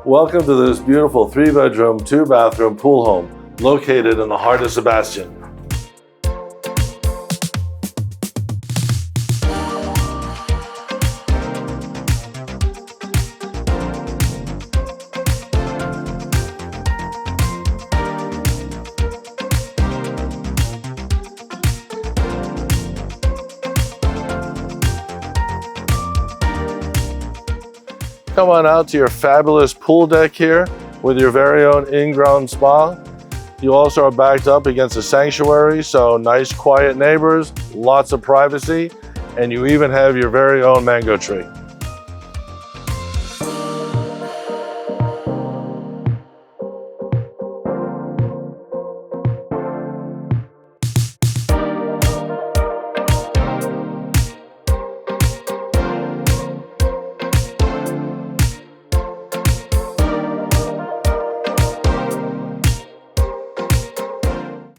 Welcome to this beautiful 3-bedroom, 2-bathroom pool home located in the heart of Sebastian. Come on out to your fabulous pool deck here with your very own in-ground spa. You also are backed up against a sanctuary, so nice quiet neighbors, lots of privacy, and you even have your very own mango tree.